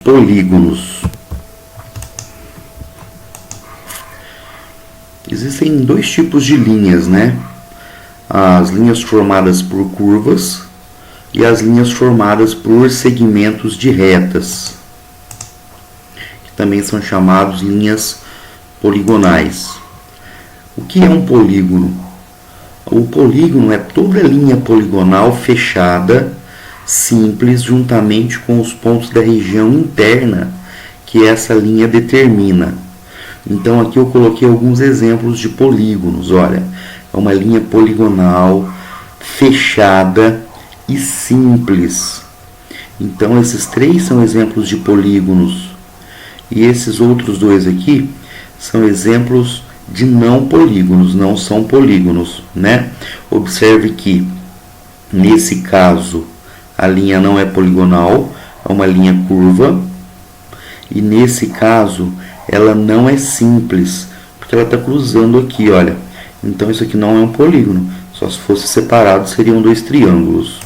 Polígonos. Existem dois tipos de linhas, né? As linhas formadas por curvas e as linhas formadas por segmentos de retas, que também são chamados linhas poligonais. O que é um polígono? O polígono é toda linha poligonal fechada, simples, juntamente com os pontos da região interna que essa linha determina. Então aqui eu coloquei alguns exemplos de polígonos. Olha, é uma linha poligonal fechada e simples. Então esses três são exemplos de polígonos. E esses outros dois aqui são exemplos de não polígonos, não são polígonos, né? Observe que nesse caso a linha não é poligonal, é uma linha curva, e nesse caso ela não é simples, porque ela está cruzando aqui, olha. Então isso aqui não é um polígono, só se fosse separado seriam dois triângulos.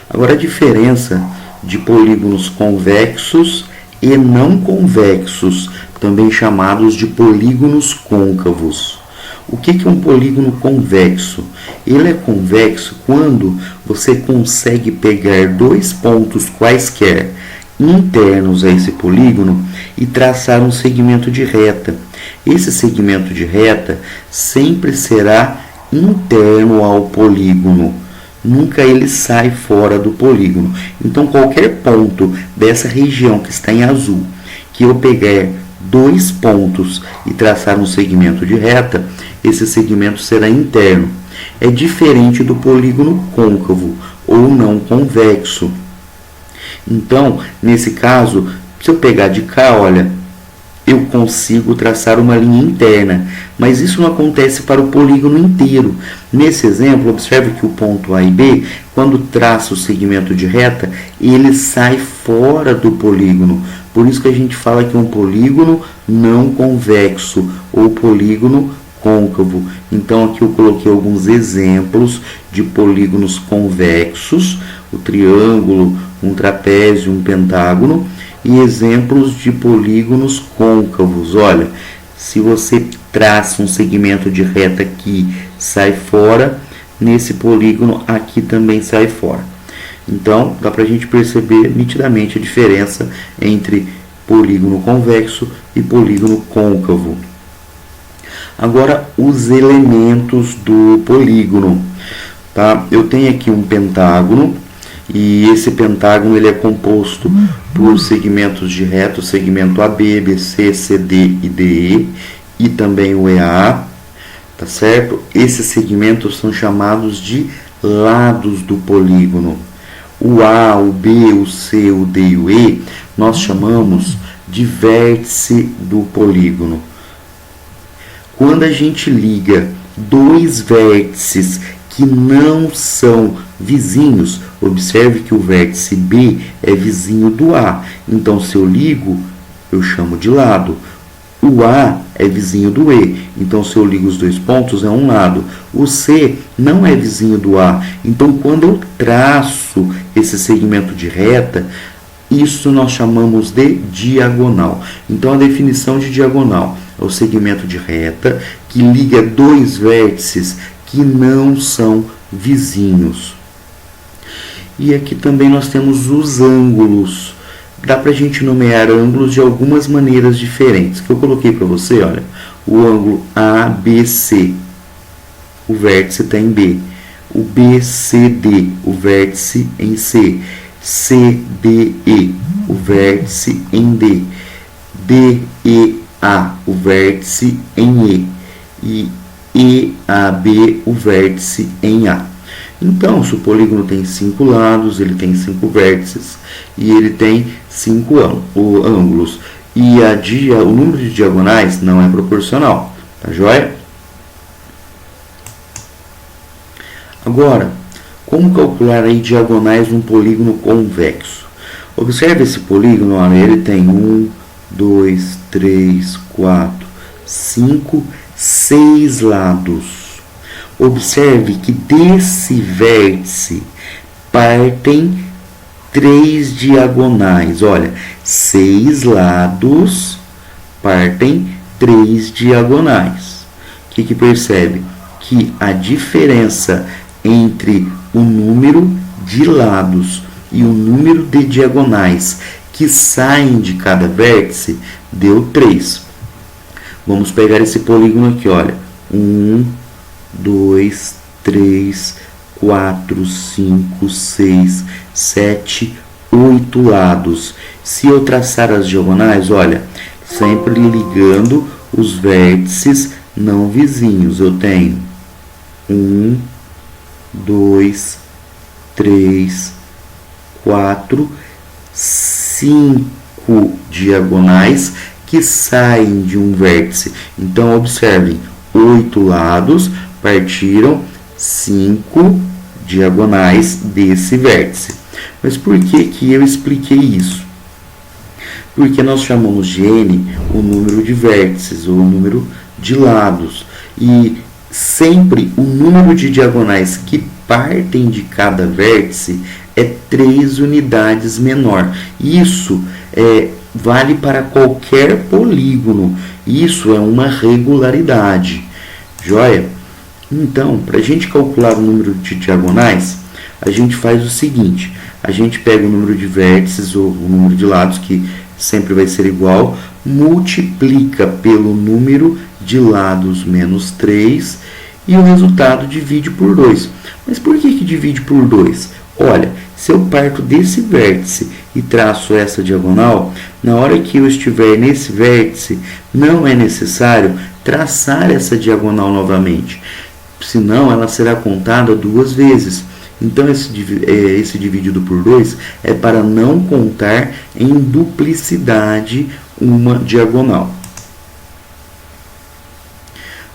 Agora a diferença de polígonos convexos e não convexos, também chamados de polígonos côncavos. O que é um polígono convexo? Ele é convexo quando você consegue pegar dois pontos quaisquer internos a esse polígono e traçar um segmento de reta. Esse segmento de reta sempre será interno ao polígono, nunca ele sai fora do polígono. Então qualquer ponto dessa região que está em azul, que eu pegar dois pontos e traçar um segmento de reta, esse segmento será interno. É diferente do polígono côncavo ou não convexo. Então, nesse caso, se eu pegar de cá, olha, eu consigo traçar uma linha interna, mas isso não acontece para o polígono inteiro. Nesse exemplo, observe que o ponto A e B, quando traça o segmento de reta, ele sai fora do polígono. Por isso que a gente fala que é um polígono não convexo ou polígono côncavo. Então aqui eu coloquei alguns exemplos de polígonos convexos, o triângulo, um trapézio, um pentágono, e exemplos de polígonos côncavos. Olha, se você traça um segmento de reta aqui, sai fora, nesse polígono aqui também sai fora. Então, dá para a gente perceber nitidamente a diferença entre polígono convexo e polígono côncavo. Agora, os elementos do polígono. Tá? Eu tenho aqui um pentágono, e esse pentágono ele é composto por segmentos de reta, o segmento AB, BC, CD e DE, e também o EA, tá certo? Esses segmentos são chamados de lados do polígono. O A, o B, o C, o D e o E, nós chamamos de vértice do polígono. Quando a gente liga dois vértices que não são vizinhos, observe que o vértice B é vizinho do A. Então, se eu ligo, eu chamo de lado. O A é vizinho do E, então se eu ligo os dois pontos é um lado. O C não é vizinho do A, então quando eu traço esse segmento de reta, isso nós chamamos de diagonal. Então a definição de diagonal é o segmento de reta que liga dois vértices que não são vizinhos. E aqui também nós temos os ângulos. Dá para a gente nomear ângulos de algumas maneiras diferentes. Que eu coloquei para você, olha, o ângulo ABC, o vértice está em B. O BCD, o vértice em C. CDE, o vértice em D. DEA, o vértice em E. E EAB, o vértice em A. Então, se o polígono tem 5 lados, ele tem 5 vértices e ele tem 5 ângulos. E o número de diagonais não é proporcional, tá joia? Agora, como calcular aí diagonais num polígono convexo? Observe esse polígono, olha, ele tem 1, 2, 3, 4, 5, 6 lados. Observe que desse vértice partem 3 diagonais. Olha, 6 lados partem 3 diagonais. O que percebe? Que a diferença entre o número de lados e o número de diagonais que saem de cada vértice deu 3. Vamos pegar esse polígono aqui, olha. 1, 2, 3, 4, 5, 6, 7, 8 lados. Se eu traçar as diagonais, olha, sempre ligando os vértices não vizinhos. Eu tenho 1, 2, 3, 4, 5 diagonais que saem de um vértice. Então, observem, 8 lados partiram 5 diagonais desse vértice. Mas por que eu expliquei isso? Porque nós chamamos de n o número de vértices, ou o número de lados. E sempre o número de diagonais que partem de cada vértice é 3 unidades menor. Isso vale para qualquer polígono. Isso é uma regularidade. Joia? Então, para a gente calcular o número de diagonais, a gente faz o seguinte. A gente pega o número de vértices ou o número de lados, que sempre vai ser igual, multiplica pelo número de lados menos 3 e o resultado divide por 2. Mas por que divide por 2? Olha, se eu parto desse vértice e traço essa diagonal, na hora que eu estiver nesse vértice, não é necessário traçar essa diagonal novamente, senão ela será contada 2 vezes. Então, esse dividido por 2 é para não contar em duplicidade uma diagonal.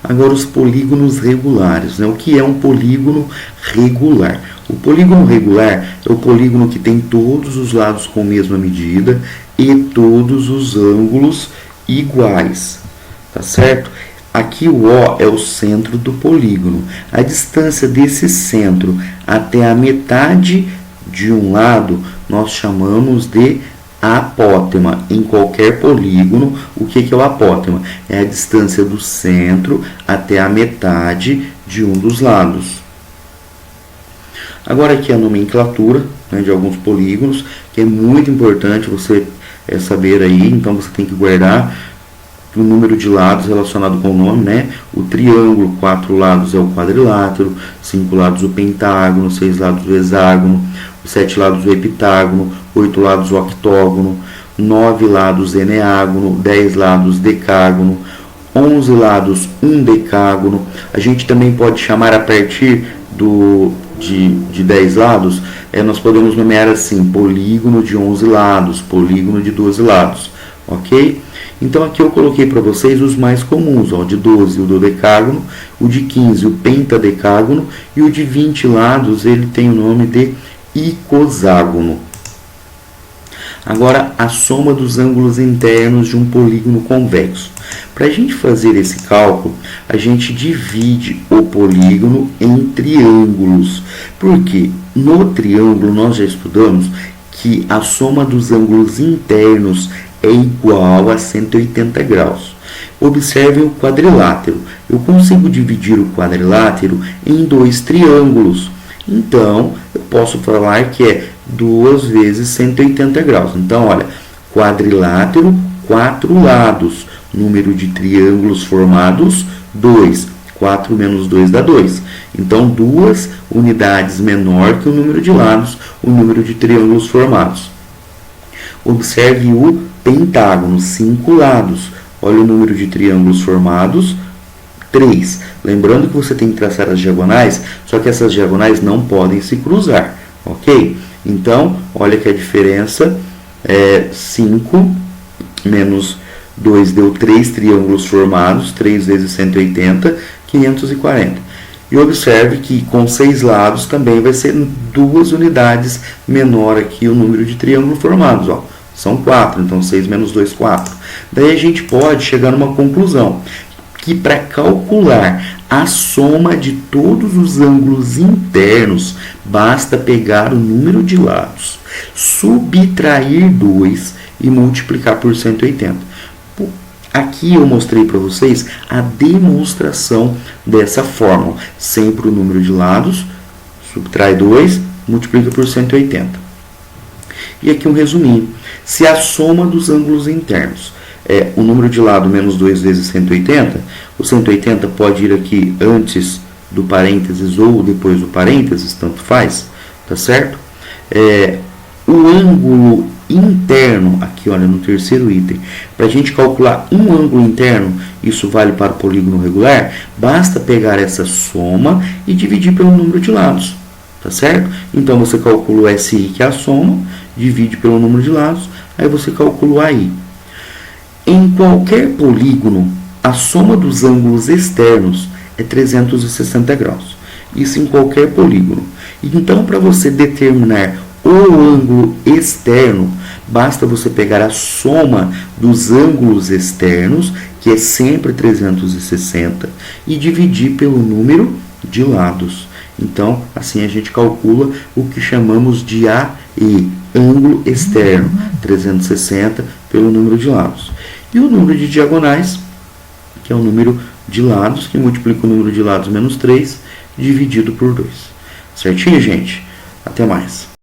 Agora, os polígonos regulares, né? O que é um polígono regular? O polígono regular é o polígono que tem todos os lados com a mesma medida e todos os ângulos iguais, tá certo? Aqui o O é o centro do polígono. A distância desse centro até a metade de um lado nós chamamos de apótema. Em qualquer polígono, o que é o apótema? É a distância do centro até a metade de um dos lados. Agora aqui a nomenclatura, né, de alguns polígonos, que é muito importante você saber aí, então você tem que guardar o número de lados relacionado com o nome, né? O triângulo, 4 lados é o quadrilátero, 5 lados o pentágono, 6 lados o hexágono, 7 lados o heptágono, 8 lados o octógono, 9 lados eneágono, 10 lados decágono, 11 lados um decágono. A gente também pode chamar a partir de 10 lados, nós podemos nomear assim, polígono de 11 lados, polígono de 12 lados, ok? Então aqui eu coloquei para vocês os mais comuns, ó, de 12 o dodecágono, o de 15 o pentadecágono e o de 20 lados ele tem o nome de icoságono. Agora a soma dos ângulos internos de um polígono convexo. Para a gente fazer esse cálculo, a gente divide o polígono em triângulos. Porque no triângulo nós já estudamos que a soma dos ângulos internos é igual a 180 graus. Observem o quadrilátero. Eu consigo dividir o quadrilátero em 2 triângulos. Então, eu posso falar que é 2 vezes 180 graus. Então, olha, quadrilátero, 4 lados. Número de triângulos formados, 2. 4 menos 2 dá 2. Então, 2 unidades menor que o número de lados, o número de triângulos formados. Observe o pentágono, 5 lados. Olha o número de triângulos formados, 3. Lembrando que você tem que traçar as diagonais, só que essas diagonais não podem se cruzar, ok? Então, olha que a diferença é 5 menos 2 deu 3 triângulos formados, 3 vezes 180, 540. E observe que com 6 lados também vai ser 2 unidades menor aqui o número de triângulos formados, ó. São 4, então 6 menos 2, 4. Daí a gente pode chegar numa conclusão, que para calcular a soma de todos os ângulos internos, basta pegar o número de lados, subtrair 2 e multiplicar por 180. Aqui eu mostrei para vocês a demonstração dessa fórmula. Sempre o número de lados, subtrai 2, multiplica por 180. E aqui um resuminho. Se a soma dos ângulos internos é o número de lado menos 2 vezes 180, o 180 pode ir aqui antes do parênteses ou depois do parênteses, tanto faz, tá certo? O ângulo interno, aqui olha no terceiro item, para a gente calcular um ângulo interno, isso vale para o polígono regular, basta pegar essa soma e dividir pelo número de lados, tá certo? Então você calcula o SI, que é a soma, divide pelo número de lados, aí você calcula o AI. Em qualquer polígono, a soma dos ângulos externos é 360 graus. Isso em qualquer polígono. Então, para você determinar o ângulo externo, basta você pegar a soma dos ângulos externos, que é sempre 360, e dividir pelo número de lados. Então, assim a gente calcula o que chamamos de AE, ângulo externo, 360 pelo número de lados. E o número de diagonais, que é o número de lados, que multiplica o número de lados menos 3, dividido por 2. Certinho, gente? Até mais.